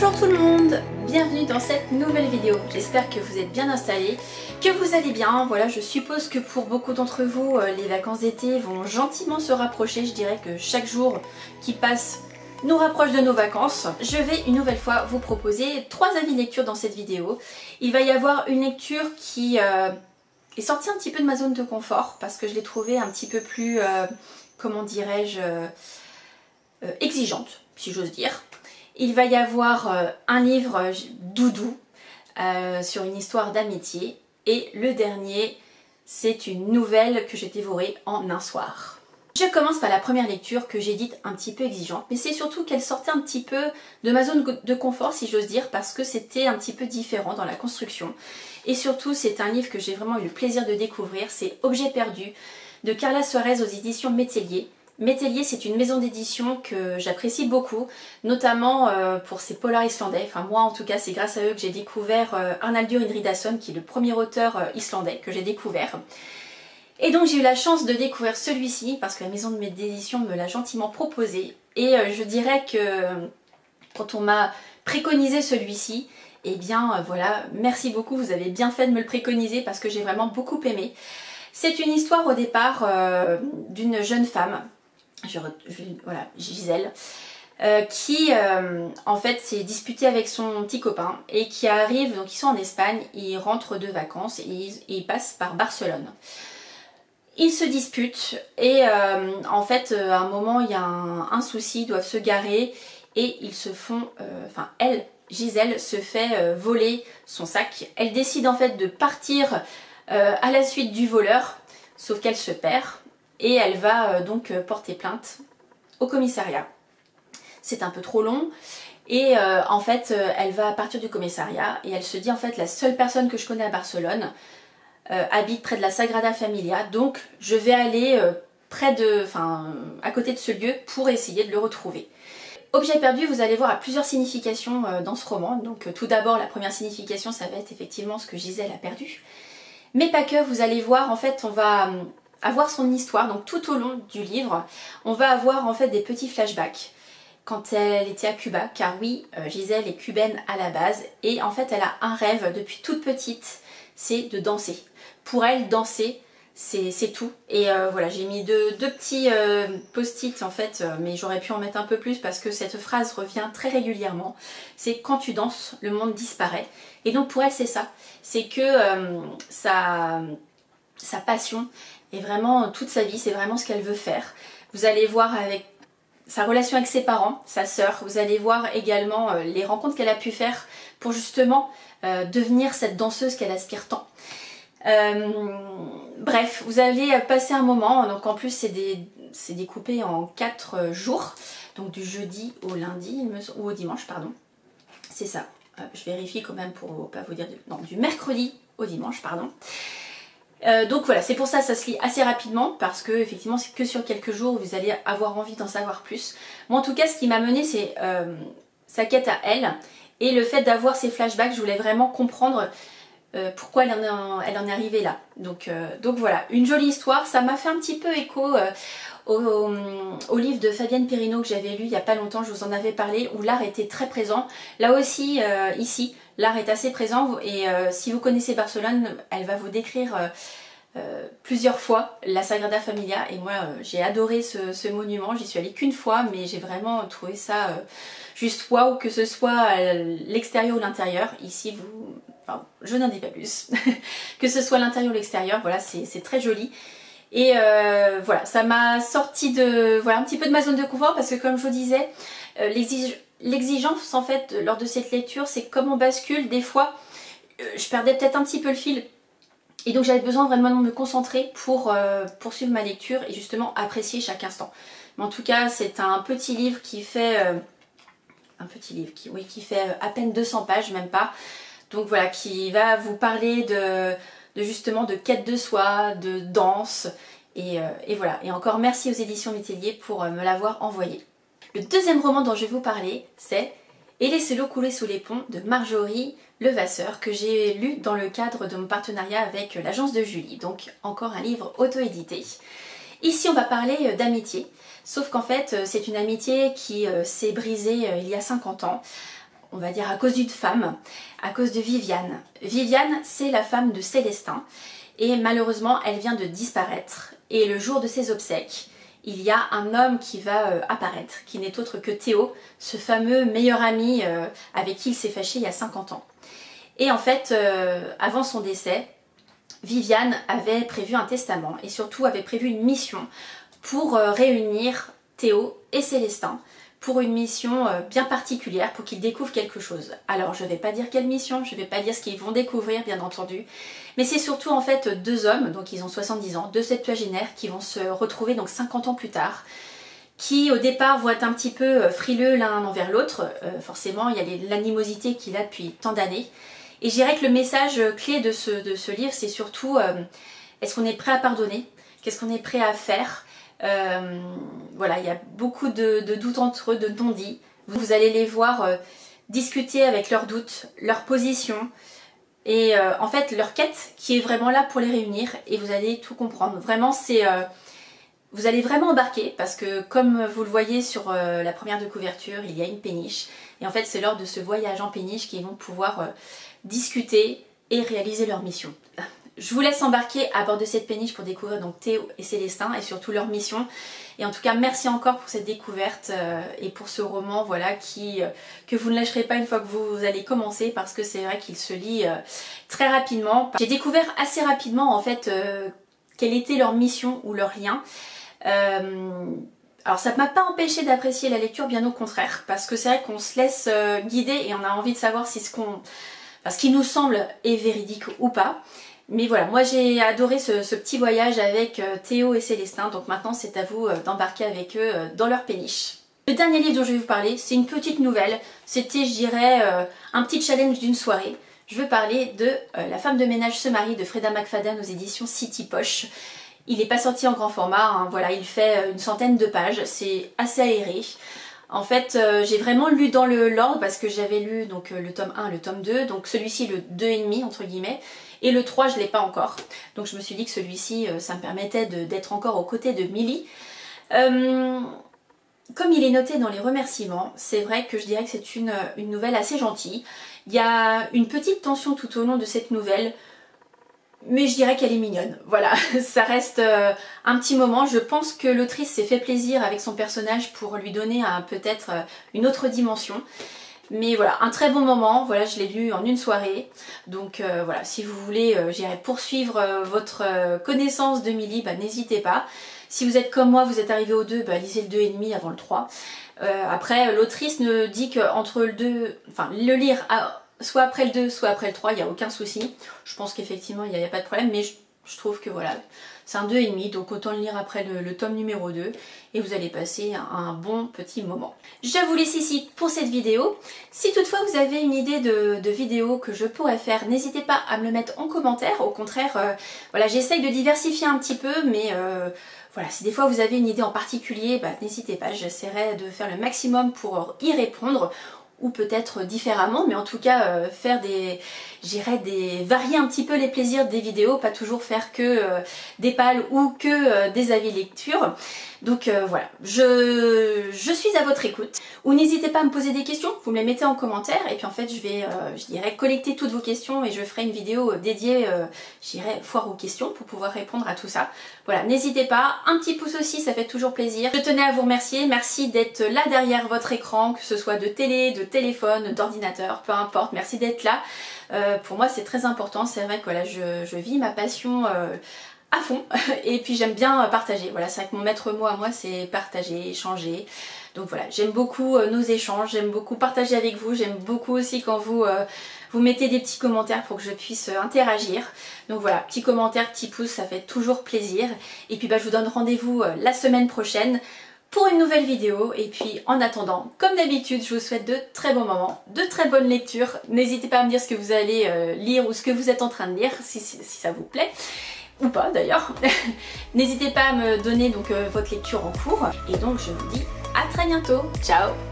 Bonjour tout le monde, bienvenue dans cette nouvelle vidéo. J'espère que vous êtes bien installés, que vous allez bien. Voilà, je suppose que pour beaucoup d'entre vous, les vacances d'été vont gentiment se rapprocher. Je dirais que chaque jour qui passe nous rapproche de nos vacances. Je vais une nouvelle fois vous proposer 3 avis lecture dans cette vidéo. Il va y avoir une lecture qui est sortie un petit peu de ma zone de confort parce que je l'ai trouvée un petit peu plus, comment dirais-je, exigeante, si j'ose dire. Il va y avoir un livre doudou sur une histoire d'amitié. Et le dernier, c'est une nouvelle que j'ai dévorée en un soir. Je commence par la première lecture que j'ai dite un petit peu exigeante. Mais c'est surtout qu'elle sortait un petit peu de ma zone de confort, si j'ose dire, parce que c'était un petit peu différent dans la construction. Et surtout, c'est un livre que j'ai vraiment eu le plaisir de découvrir. C'est Objet perdu de Carla Suarez aux éditions Métellier. Métellier, c'est une maison d'édition que j'apprécie beaucoup, notamment pour ses polars islandais. Enfin moi en tout cas, c'est grâce à eux que j'ai découvert Arnaldur Indridason, qui est le premier auteur islandais que j'ai découvert. Et donc j'ai eu la chance de découvrir celui-ci parce que la maison d'édition me l'a gentiment proposé. Et je dirais que quand on m'a préconisé celui-ci, eh bien voilà, merci beaucoup, vous avez bien fait de me le préconiser parce que j'ai vraiment beaucoup aimé. C'est une histoire au départ d'une jeune femme, voilà, Gisèle, qui en fait s'est disputée avec son petit copain et qui arrive, donc ils sont en Espagne, ils rentrent de vacances et ils passent par Barcelone. Ils se disputent et en fait à un moment il y a un souci, ils doivent se garer et ils se font, enfin elle, Gisèle, se fait voler son sac. Elle décide en fait de partir à la suite du voleur, sauf qu'elle se perd et elle va donc porter plainte au commissariat. C'est un peu trop long et en fait elle va partir du commissariat et elle se dit en fait la seule personne que je connais à Barcelone habite près de la Sagrada Familia, donc je vais aller à côté de ce lieu pour essayer de le retrouver. Objet perdu, vous allez voir, a plusieurs significations dans ce roman. Donc tout d'abord la première signification ça va être effectivement ce que Gisèle a perdu. Mais pas que, vous allez voir, en fait, on va avoir son histoire, donc tout au long du livre, on va avoir en fait des petits flashbacks quand elle était à Cuba, car oui, Gisèle est cubaine à la base, et en fait elle a un rêve depuis toute petite, c'est de danser. Pour elle, danser, c'est tout. Et voilà, j'ai mis deux petits post-it en fait, mais j'aurais pu en mettre un peu plus parce que cette phrase revient très régulièrement. C'est quand tu danses, le monde disparaît. Et donc pour elle, c'est ça. C'est que sa passion est vraiment toute sa vie, c'est vraiment ce qu'elle veut faire. Vous allez voir avec sa relation avec ses parents, sa sœur, vous allez voir également les rencontres qu'elle a pu faire pour justement devenir cette danseuse qu'elle aspire tant. Bref, vous allez passer un moment, donc en plus c'est découpé en 4 jours, donc du jeudi au lundi, ou au dimanche, pardon, c'est ça, je vérifie quand même pour pas vous dire, non, du mercredi au dimanche, pardon. Donc voilà, c'est pour ça ça se lit assez rapidement, parce que effectivement c'est que sur quelques jours vous allez avoir envie d'en savoir plus. Moi en tout cas ce qui m'a mené c'est sa quête à elle, et le fait d'avoir ces flashbacks, je voulais vraiment comprendre pourquoi elle en est arrivée là. Donc voilà, une jolie histoire. Ça m'a fait un petit peu écho au livre de Fabienne Perrineau que j'avais lu il n'y a pas longtemps, je vous en avais parlé, où l'art était très présent. Là aussi, ici, l'art est assez présent et si vous connaissez Barcelone, elle va vous décrire plusieurs fois la Sagrada Familia, et moi j'ai adoré ce monument. J'y suis allée qu'une fois, mais j'ai vraiment trouvé ça juste waouh, que ce soit l'extérieur ou l'intérieur. Ici, enfin, je n'en dis pas plus. Que ce soit l'intérieur ou l'extérieur, voilà, c'est très joli. Et voilà, ça m'a sorti de, voilà, un petit peu de ma zone de confort, parce que comme je vous disais, l'exigence en fait lors de cette lecture, c'est comme on bascule, des fois je perdais peut-être un petit peu le fil. Et donc j'avais besoin vraiment de me concentrer pour poursuivre ma lecture et justement apprécier chaque instant. Mais en tout cas, c'est un petit livre qui fait... qui fait à peine 200 pages, même pas. Donc voilà, qui va vous parler justement de quête de soi, de danse. Et voilà. Et encore merci aux éditions Métellier pour me l'avoir envoyé. Le deuxième roman dont je vais vous parler, c'est Et laissez l'eau couler sous les ponts de Marjorie Levasseur, que j'ai lu dans le cadre de mon partenariat avec l'agence de Julie. Donc encore un livre auto-édité. Ici on va parler d'amitié, sauf qu'en fait c'est une amitié qui s'est brisée il y a 50 ans. on va dire à cause d'une femme, à cause de Viviane. Viviane, c'est la femme de Célestin et malheureusement elle vient de disparaître. Et le jour de ses obsèques, il y a un homme qui va apparaître, qui n'est autre que Théo, ce fameux meilleur ami avec qui il s'est fâché il y a 50 ans. Et en fait, avant son décès, Viviane avait prévu un testament et surtout avait prévu une mission pour réunir Théo et Célestin pour une mission bien particulière, pour qu'ils découvrent quelque chose. Alors je ne vais pas dire quelle mission, je ne vais pas dire ce qu'ils vont découvrir bien entendu, mais c'est surtout en fait deux hommes, donc ils ont 70 ans, deux septuagénaires qui vont se retrouver donc 50 ans plus tard, qui au départ vont être un petit peu frileux l'un envers l'autre, forcément il y a l'animosité qu'il a depuis tant d'années, et je dirais que le message clé de ce livre c'est surtout est-ce qu'on est prêt à pardonner, qu'est-ce qu'on est prêt à faire. Voilà, il y a beaucoup de doutes entre eux, de non-dits. Vous allez les voir discuter avec leurs doutes, leurs positions et en fait leur quête qui est vraiment là pour les réunir et vous allez tout comprendre. Vraiment, vous allez vraiment embarquer parce que comme vous le voyez sur la première de couverture, il y a une péniche et en fait c'est lors de ce voyage en péniche qu'ils vont pouvoir discuter et réaliser leur mission. Je vous laisse embarquer à bord de cette péniche pour découvrir donc Théo et Célestin et surtout leur mission. Et en tout cas, merci encore pour cette découverte et pour ce roman voilà, que vous ne lâcherez pas une fois que vous allez commencer parce que c'est vrai qu'il se lit très rapidement. J'ai découvert assez rapidement en fait quelle était leur mission ou leur lien. Alors ça ne m'a pas empêché d'apprécier la lecture, bien au contraire, parce que c'est vrai qu'on se laisse guider et on a envie de savoir si ce qui nous semble est véridique ou pas. Mais voilà, moi j'ai adoré ce petit voyage avec Théo et Célestin, donc maintenant c'est à vous d'embarquer avec eux dans leur péniche. Le dernier livre dont je vais vous parler, c'est une petite nouvelle, c'était je dirais un petit challenge d'une soirée. Je veux parler de La femme de ménage se marie de Freda McFadden aux éditions City Poche. Il n'est pas sorti en grand format, hein, voilà, il fait une centaine de pages, c'est assez aéré. En fait, j'ai vraiment lu dans l'ordre parce que j'avais lu donc le tome 1, le tome 2, donc celui-ci le 2,5 entre guillemets. Et le 3 je ne l'ai pas encore, donc je me suis dit que celui-ci ça me permettait d'être encore aux côtés de Milly. Comme il est noté dans les remerciements, c'est vrai que je dirais que c'est une nouvelle assez gentille. Il y a une petite tension tout au long de cette nouvelle, mais je dirais qu'elle est mignonne. Voilà, ça reste un petit moment. Je pense que l'autrice s'est fait plaisir avec son personnage pour lui donner peut-être une autre dimension. Mais voilà, un très bon moment, voilà, je l'ai lu en une soirée. Donc voilà, si vous voulez poursuivre votre connaissance de Milly, bah, n'hésitez pas. Si vous êtes comme moi, vous êtes arrivé au 2, bah, lisez le 2,5 avant le 3. Après, l'autrice ne dit qu'entre le 2, enfin le lire soit après le 2, soit après le 3, il n'y a aucun souci. Je pense qu'effectivement, il n'y a pas de problème, mais je trouve que voilà, c'est un 2,5, donc autant le lire après le tome numéro 2 et vous allez passer un bon petit moment. Je vous laisse ici pour cette vidéo. Si toutefois vous avez une idée de vidéo que je pourrais faire, n'hésitez pas à me le mettre en commentaire. Au contraire, voilà, j'essaye de diversifier un petit peu, mais voilà, si des fois vous avez une idée en particulier, bah, n'hésitez pas, j'essaierai de faire le maximum pour y répondre. Ou peut-être différemment, mais en tout cas faire varier un petit peu les plaisirs des vidéos, pas toujours faire que des pales ou que des avis lecture. Donc voilà, je suis à votre écoute. Ou n'hésitez pas à me poser des questions, vous me les mettez en commentaire et puis en fait je vais, collecter toutes vos questions et je ferai une vidéo dédiée, foire aux questions pour pouvoir répondre à tout ça. Voilà, n'hésitez pas, un petit pouce aussi, ça fait toujours plaisir. Je tenais à vous remercier, merci d'être là derrière votre écran, que ce soit de télé, de téléphone, d'ordinateur, peu importe, merci d'être là. Pour moi c'est très important, c'est vrai que voilà, je vis ma passion à fond et puis j'aime bien partager. Voilà, c'est vrai que mon maître mot à moi c'est partager, échanger. Donc voilà, j'aime beaucoup nos échanges, j'aime beaucoup partager avec vous, j'aime beaucoup aussi quand vous mettez des petits commentaires pour que je puisse interagir. Donc voilà, petits commentaires, petits pouces, ça fait toujours plaisir. Et puis bah, je vous donne rendez-vous la semaine prochaine pour une nouvelle vidéo. Et puis en attendant, comme d'habitude, je vous souhaite de très bons moments, de très bonnes lectures. N'hésitez pas à me dire ce que vous allez lire ou ce que vous êtes en train de lire, si ça vous plaît. Ou pas d'ailleurs. N'hésitez pas à me donner donc votre lecture en cours. Et donc je vous dis à très bientôt. Ciao!